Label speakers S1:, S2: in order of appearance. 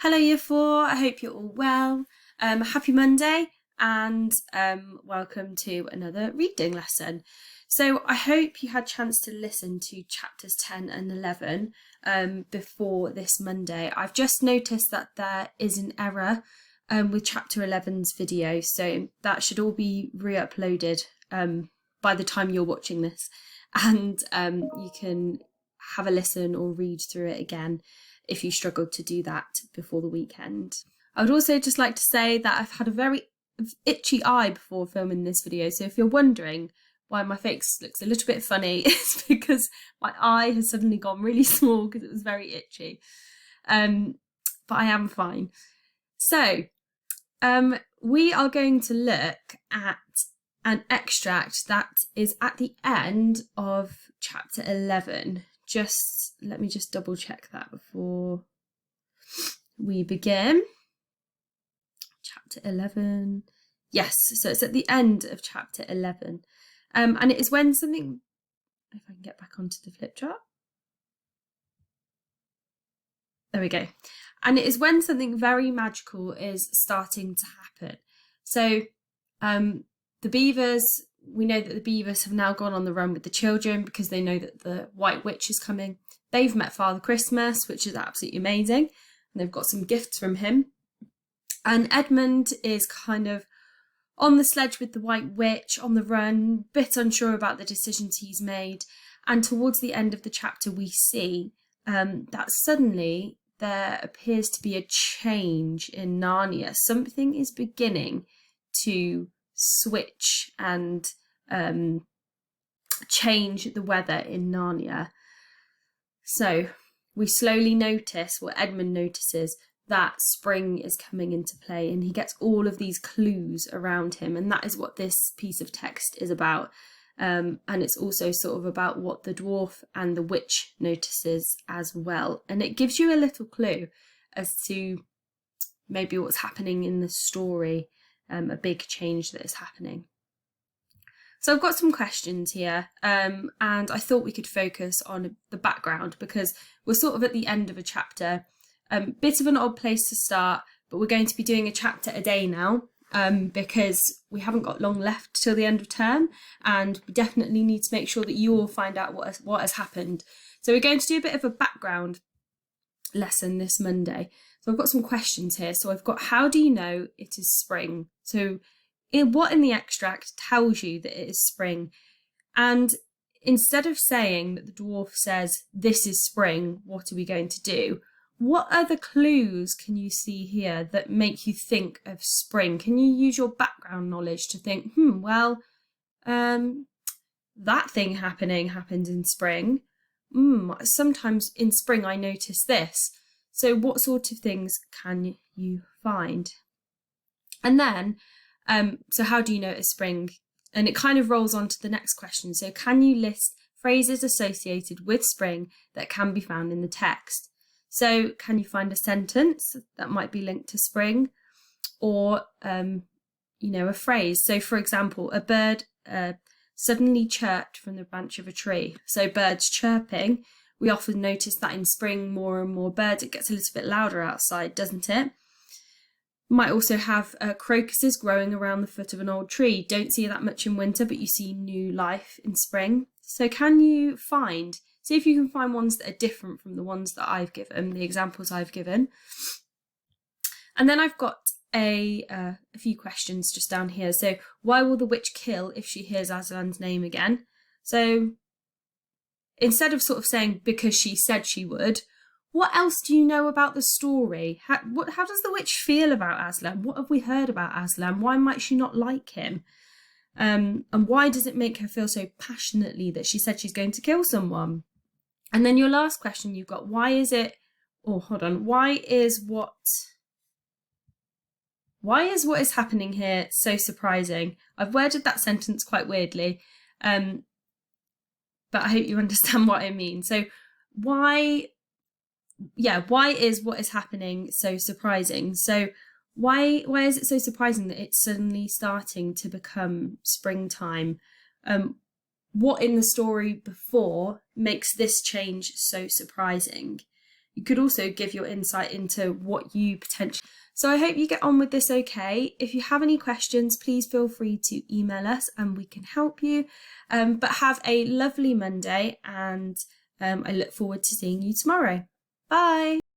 S1: Hello Year 4, I hope you're all well. Happy Monday and welcome to another reading lesson. So I hope you had a chance to listen to chapters 10 and 11 before this Monday. I've just noticed that there is an error with chapter 11's video, so that should all be re-uploaded by the time you're watching this, and you can have a listen or read through it again if you struggled to do that before the weekend. I would also just like to say that I've had a very itchy eye before filming this video, so if you're wondering why my face looks a little bit funny, it's because my eye has suddenly gone really small because it was very itchy. But I am fine. So we are going to look at an extract that is at the end of chapter 11. Let me just double check that before we begin. Chapter 11. Yes, so it's at the end of chapter 11. And it is when something, if I can get back onto the flip chart. There we go. And it is when something very magical is starting to happen. So the beavers, we know that the beavers have now gone on the run with the children because they know that the White Witch is coming. They've met Father Christmas, which is absolutely amazing. And they've got some gifts from him. And Edmund is kind of on the sledge with the White Witch, on the run, a bit unsure about the decisions he's made. And towards the end of the chapter, we see that suddenly there appears to be a change in Narnia. Something is beginning to switch and change the weather in Narnia. So we slowly notice, well, Edmund notices that spring is coming into play, and he gets all of these clues around him, and that is what this piece of text is about. And it's also sort of about what the dwarf and the witch notices as well, and it gives you a little clue as to maybe what's happening in the story, a big change that is happening. So I've got some questions here, and I thought we could focus on the background because we're sort of at the end of a chapter. Bit of an odd place to start, but we're going to be doing a chapter a day now because we haven't got long left till the end of term, and we definitely need to make sure that you all find out what has happened. So we're going to do a bit of a background lesson this Monday. So I've got some questions here. So I've got, how do you know it is spring? So what in the extract tells you that it is spring? And instead of saying that the dwarf says, this is spring, what are we going to do? What other clues can you see here that make you think of spring? Can you use your background knowledge to think, that thing happened in spring. Sometimes in spring I notice this. So what sort of things can you find? And then, so how do you know it's spring? And it kind of rolls on to the next question. So can you list phrases associated with spring that can be found in the text? So can you find a sentence that might be linked to spring, or, a phrase? So for example, a bird suddenly chirped from the branch of a tree. So birds chirping, we often notice that in spring, more and more birds, it gets a little bit louder outside, doesn't it? Might also have crocuses growing around the foot of an old tree. Don't see that much in winter, but you see new life in spring. So can you see if you can find ones that are different from the ones that I've given, the examples I've given. And then I've got a few questions just down here. So why will the witch kill if she hears Aslan's name again? So instead of sort of saying because she said she would, what else do you know about the story? How does the witch feel about Aslan? What have we heard about Aslan? Why might she not like him? And why does it make her feel so passionately that she said she's going to kill someone? And then your last question you've got, why is what is happening here so surprising? I've worded that sentence quite weirdly, but I hope you understand what I mean. So why is what is happening so surprising? So why is it so surprising that it's suddenly starting to become springtime? What in the story before makes this change so surprising? you could also give your insight into what you potentially. So I hope you get on with this okay. If you have any questions, please feel free to email us and we can help you. But have a lovely Monday, and I look forward to seeing you tomorrow. Bye.